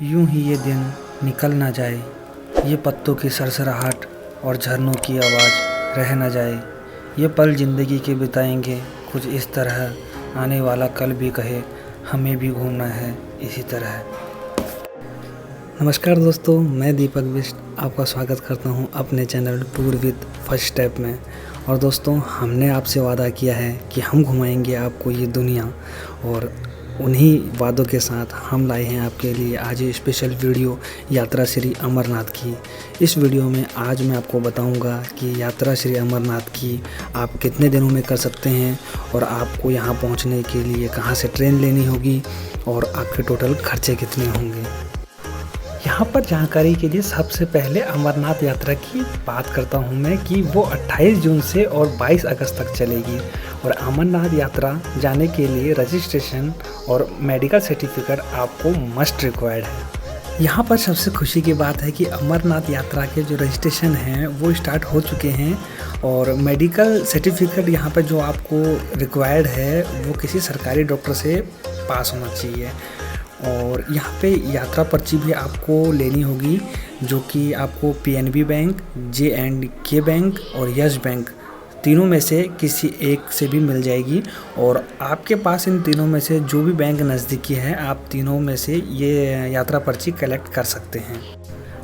यूं ही ये दिन निकल ना जाए, ये पत्तों की सरसराहट और झरनों की आवाज़ रह न जाए। ये पल ज़िंदगी के बिताएंगे कुछ इस तरह, आने वाला कल भी कहे हमें भी घूमना है इसी तरह। नमस्कार दोस्तों, मैं दीपक बिष्ट आपका स्वागत करता हूं अपने channel tour with first step में। और दोस्तों, हमने आपसे वादा किया है कि हम घुमाएंगे आपको ये दुनिया, और उन्हीं वादों के साथ हम लाए हैं आपके लिए आज ये स्पेशल वीडियो यात्रा श्री अमरनाथ की। इस वीडियो में आज मैं आपको बताऊंगा कि यात्रा श्री अमरनाथ की आप कितने दिनों में कर सकते हैं, और आपको यहाँ पहुँचने के लिए कहाँ से ट्रेन लेनी होगी, और आपके टोटल खर्चे कितने होंगे। यहाँ पर जानकारी के लिए सबसे पहले अमरनाथ यात्रा की बात करता हूँ मैं कि वो 28 जून से और 22 अगस्त तक चलेगी। और अमरनाथ यात्रा जाने के लिए रजिस्ट्रेशन और मेडिकल सर्टिफिकेट आपको मस्ट रिक्वायर्ड है। यहाँ पर सबसे खुशी की बात है कि अमरनाथ यात्रा के जो रजिस्ट्रेशन हैं वो स्टार्ट हो चुके हैं, और मेडिकल सर्टिफिकेट यहाँ पर जो आपको रिक्वायर्ड है वो किसी सरकारी डॉक्टर से पास होना चाहिए। और यहाँ पे यात्रा पर्ची भी आपको लेनी होगी, जो कि आपको पीएनबी बैंक, J&K बैंक और यस बैंक तीनों में से किसी एक से भी मिल जाएगी। और आपके पास इन तीनों में से जो भी बैंक नज़दीकी है, आप तीनों में से ये यात्रा पर्ची कलेक्ट कर सकते हैं।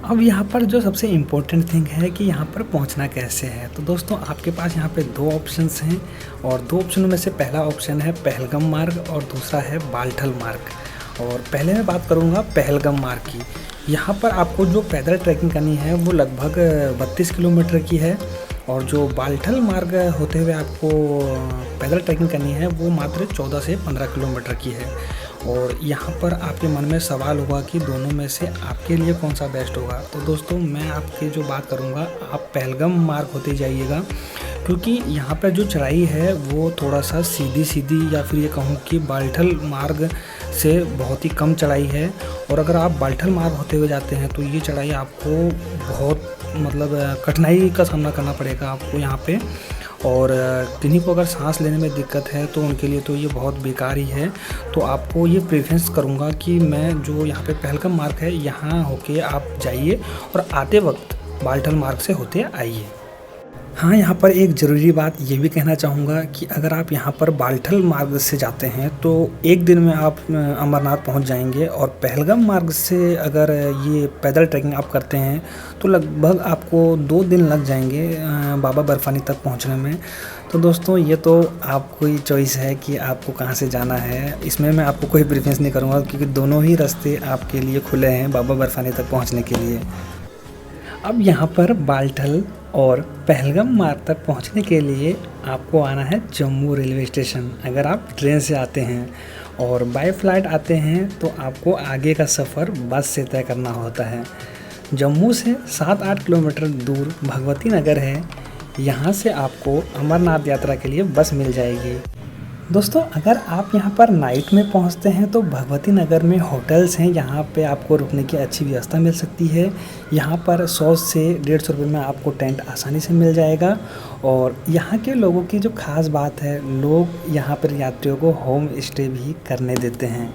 अब यहाँ पर जो सबसे इम्पोर्टेंट थिंग है कि यहाँ पर पहुँचना कैसे है। तो दोस्तों, आपके पास यहाँ पे दो ऑप्शंस हैं, और दो ऑप्शनों में से पहला ऑप्शन है पहलगाम मार्ग और दूसरा है बालथल मार्ग। और पहले मैं बात करूँगा पहलगाम मार्ग की। यहाँ पर आपको जो पैदल ट्रैकिंग करनी है वो लगभग 32 किलोमीटर की है, और जो बालथल मार्ग होते हुए आपको पैदल ट्रैकिंग करनी है वो मात्र 14 से 15 किलोमीटर की है। और यहाँ पर आपके मन में सवाल होगा कि दोनों में से आपके लिए कौन सा बेस्ट होगा। तो दोस्तों, मैं आपकी जो बात करूँगा, आप पहलगाम मार्ग होते जाइएगा, क्योंकि यहाँ पर जो चढ़ाई है वो थोड़ा सा सीधी या फिर ये कहूँ कि बालथल मार्ग से बहुत ही कम चढ़ाई है। और अगर आप बालथल मार्ग होते हुए जाते हैं तो ये चढ़ाई आपको बहुत कठिनाई का सामना करना पड़ेगा आपको यहाँ पे। और किन्हीं को अगर सांस लेने में दिक्कत है तो उनके लिए तो ये बहुत बेकार ही है। तो आपको ये प्रेफरेंस करूँगा कि मैं जो यहाँ पे पहलगाम मार्ग है यहाँ होके आप जाइए, और आते वक्त बालथल मार्ग से होते आइए। हाँ, यहाँ पर एक ज़रूरी बात ये भी कहना चाहूँगा कि अगर आप यहाँ पर बालथल मार्ग से जाते हैं तो एक दिन में आप अमरनाथ पहुँच जाएंगे, और पहलगाम मार्ग से अगर ये पैदल ट्रैकिंग आप करते हैं तो लगभग आपको 2 दिन लग जाएंगे बाबा बर्फानी तक पहुँचने में। तो दोस्तों, ये तो आपकी चॉइस है कि आपको कहाँ से जाना है। इसमें मैं आपको कोई प्रेफरेंस नहीं करूँगा, क्योंकि दोनों ही रास्ते आपके लिए खुले हैं बाबा बर्फानी तक पहुँचने के लिए। अब यहाँ पर बालथल और पहलगाम मार्ग तक पहुँचने के लिए आपको आना है जम्मू रेलवे स्टेशन। अगर आप ट्रेन से आते हैं और बाय फ्लाइट आते हैं तो आपको आगे का सफ़र बस से तय करना होता है। जम्मू से 7-8 किलोमीटर दूर भगवती नगर है, यहाँ से आपको अमरनाथ यात्रा के लिए बस मिल जाएगी। दोस्तों, अगर आप यहाँ पर नाइट में पहुँचते हैं तो भगवती नगर में होटल्स हैं, यहाँ पे आपको रुकने की अच्छी व्यवस्था मिल सकती है। यहाँ पर 100 से 150 रुपये में आपको टेंट आसानी से मिल जाएगा। और यहाँ के लोगों की जो ख़ास बात है, लोग यहाँ पर यात्रियों को होम स्टे भी करने देते हैं।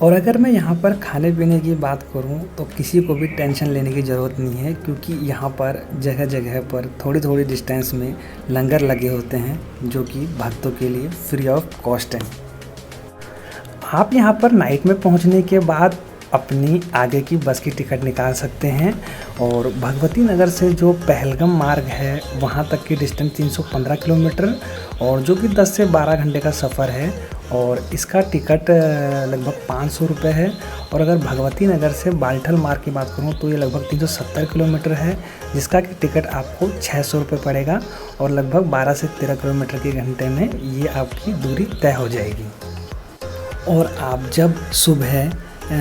और अगर मैं यहाँ पर खाने पीने की बात करूँ तो किसी को भी टेंशन लेने की ज़रूरत नहीं है, क्योंकि यहाँ पर जगह जगह पर थोड़ी डिस्टेंस में लंगर लगे होते हैं, जो कि भक्तों के लिए फ्री ऑफ कॉस्ट हैं। आप यहाँ पर नाइट में पहुँचने के बाद अपनी आगे की बस की टिकट निकाल सकते हैं। और भगवती नगर से जो पहलगाम मार्ग है वहाँ तक की डिस्टेंस 315 किलोमीटर, और जो कि 10 से 12 घंटे का सफ़र है। और इसका टिकट लगभग 500 रुपये है। और अगर भगवती नगर से बालथल मार्ग की बात करूँ तो ये लगभग 370 किलोमीटर है, जिसका कि टिकट आपको 600 रुपये पड़ेगा, और लगभग 12 से 13 किलोमीटर के घंटे में ये आपकी दूरी तय हो जाएगी। और आप जब सुबह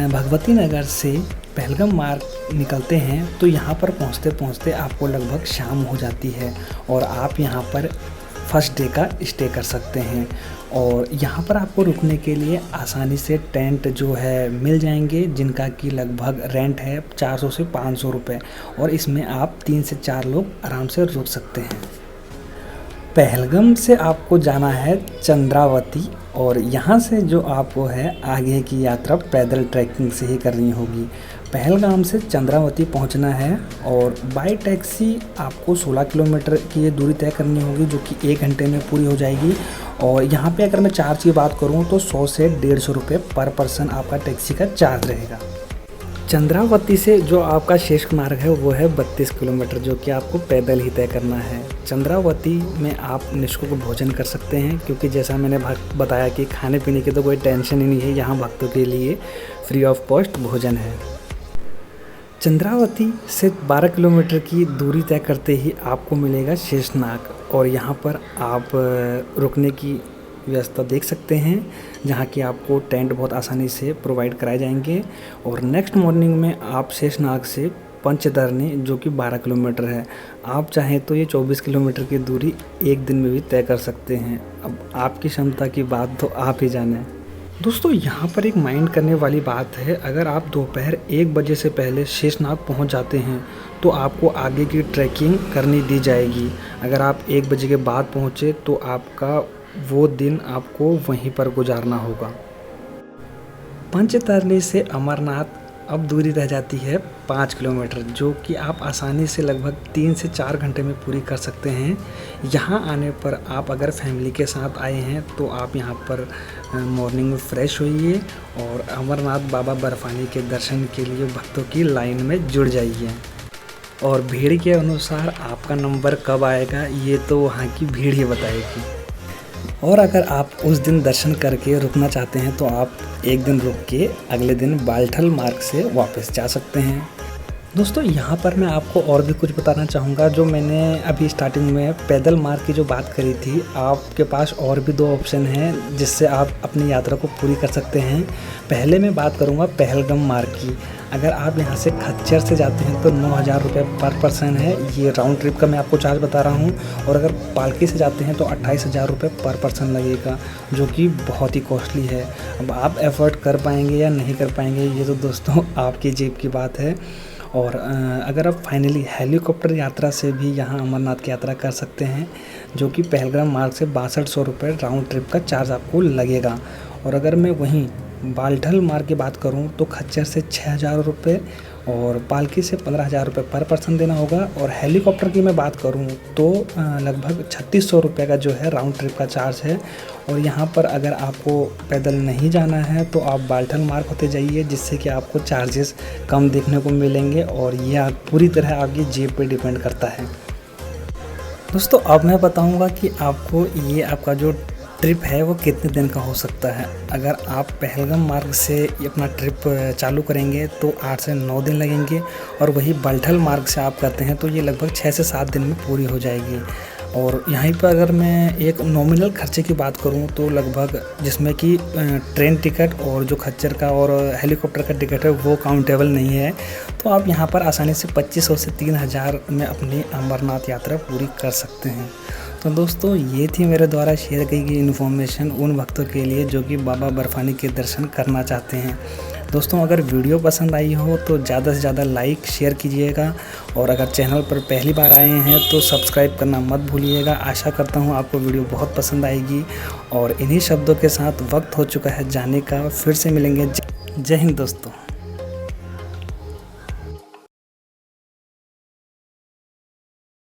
भगवती नगर से पहलगाम मार्ग निकलते हैं तो यहाँ पर पहुँचते पहुँचते आपको लगभग शाम हो जाती है, और आप यहाँ पर फर्स्ट डे का स्टे कर सकते हैं। और यहाँ पर आपको रुकने के लिए आसानी से टेंट जो है मिल जाएंगे, जिनका कि लगभग रेंट है 400 से 500 रुपये, और इसमें आप 3 से 4 लोग आराम से रुक सकते हैं। पहलगाम से आपको जाना है चंद्रावती और यहाँ से जो आपको है आगे की यात्रा पैदल ट्रैकिंग से ही करनी होगी। पहलगाम से चंद्रावती पहुँचना है और बाय टैक्सी आपको 16 किलोमीटर की ये दूरी तय करनी होगी, जो कि 1 घंटे में पूरी हो जाएगी। और यहाँ पे अगर मैं चार्ज की बात करूँ तो 100 से 150 रुपये पर पर्सन आपका टैक्सी का चार्ज रहेगा। चंद्रावती से जो आपका शेष मार्ग है वो है 32 किलोमीटर, जो कि आपको पैदल ही तय करना है। चंद्रावती में आप निःशुल्क भोजन कर सकते हैं, क्योंकि जैसा मैंने बताया कि खाने पीने की तो कोई टेंशन ही नहीं है, यहाँ भक्तों के लिए फ्री ऑफ कॉस्ट भोजन है। चंद्रावती से 12 किलोमीटर की दूरी तय करते ही आपको मिलेगा शेषनाग और यहाँ पर आप रुकने की व्यवस्था देख सकते हैं, जहाँ की आपको टेंट बहुत आसानी से प्रोवाइड कराए जाएंगे। और नेक्स्ट मॉर्निंग में आप शेषनाग से पंचतरणी, जो कि 12 किलोमीटर है, आप चाहें तो ये 24 किलोमीटर की दूरी एक दिन में भी तय कर सकते हैं। अब आपकी क्षमता की बात तो आप ही जानें। दोस्तों, यहाँ पर एक माइंड करने वाली बात है, अगर आप दोपहर 1 बजे से पहले शेषनाग पहुँच जाते हैं तो आपको आगे की ट्रैकिंग करनी दी जाएगी। अगर आप 1 बजे के बाद पहुँचे तो आपका वो दिन आपको वहीं पर गुजारना होगा। पंचतरणी से अमरनाथ अब दूरी रह जाती है 5 किलोमीटर, जो कि आप आसानी से लगभग 3 से 4 घंटे में पूरी कर सकते हैं। यहाँ आने पर आप अगर फैमिली के साथ आए हैं तो आप यहाँ पर मॉर्निंग में फ्रेश होइए और अमरनाथ बाबा बर्फानी के दर्शन के लिए भक्तों की लाइन में जुड़ जाइए। और भीड़ के अनुसार आपका नंबर कब आएगा ये तो वहाँ की भीड़ ही बताएगी। और अगर आप उस दिन दर्शन करके रुकना चाहते हैं तो आप एक दिन रुक के अगले दिन बाल्थल मार्ग से वापस जा सकते हैं। दोस्तों, यहाँ पर मैं आपको और भी कुछ बताना चाहूँगा। जो मैंने अभी स्टार्टिंग में पैदल मार्ग की जो बात करी थी, आपके पास और भी 2 ऑप्शन हैं जिससे आप अपनी यात्रा को पूरी कर सकते हैं। पहले मैं बात करूँगा पहलगाम मार्ग की। अगर आप यहाँ से खच्चर से जाते हैं तो 9,000 रुपये पर पर्सन है, ये राउंड ट्रिप का मैं आपको चार्ज बता रहा हूँ। और अगर पालकी से जाते हैं तो 28,000 रुपये पर पर्सन लगेगा, जो कि बहुत ही कॉस्टली है। अब आप एफर्ट कर पाएंगे या नहीं कर पाएंगे ये तो दोस्तों आपकी जेब की बात है। और अगर आप फाइनली हेलीकॉप्टर यात्रा से भी यहाँ अमरनाथ की यात्रा कर सकते हैं, जो कि पहलगाम मार्ग से 6200 रुपये राउंड ट्रिप का चार्ज आपको लगेगा। और अगर मैं वहीं बाल्थल मार्ग की बात करूं तो खच्चर से 6,000 रुपये और पालकी से 15,000 रुपये पर पर्सन देना होगा। और हेलीकॉप्टर की मैं बात करूं तो लगभग 3600 रुपये का जो है राउंड ट्रिप का चार्ज है। और यहाँ पर अगर आपको पैदल नहीं जाना है तो आप बाल्थल मार्ग होते जाइए, जिससे कि आपको चार्जेस कम देखने को मिलेंगे और यह पूरी तरह आपकी जेब पर डिपेंड करता है। दोस्तों, अब मैं बताऊँगा कि आपको ये आपका जो ट्रिप है वो कितने दिन का हो सकता है। अगर आप पहलगाम मार्ग से अपना ट्रिप चालू करेंगे तो 8 से 9 दिन लगेंगे और वही बाल्थल मार्ग से आप करते हैं तो ये लगभग 6 से 7 दिन में पूरी हो जाएगी। और यहीं पर अगर मैं एक नॉमिनल खर्चे की बात करूं तो लगभग, जिसमें कि ट्रेन टिकट और जो खच्चर का और हेलीकॉप्टर का टिकट है वो काउंटेबल नहीं है, तो आप यहां पर आसानी से 2500 से 3000 में अपनी अमरनाथ यात्रा पूरी कर सकते हैं। तो दोस्तों, ये थी मेरे द्वारा शेयर की गई इन्फॉर्मेशन उन भक्तों के लिए जो कि बाबा बर्फानी के दर्शन करना चाहते हैं। दोस्तों, अगर वीडियो पसंद आई हो तो ज़्यादा से ज़्यादा लाइक शेयर कीजिएगा और अगर चैनल पर पहली बार आए हैं तो सब्सक्राइब करना मत भूलिएगा। आशा करता हूँ आपको वीडियो बहुत पसंद आएगी। और इन्हीं शब्दों के साथ वक्त हो चुका है जाने का, फिर से मिलेंगे। जय हिंद दोस्तों।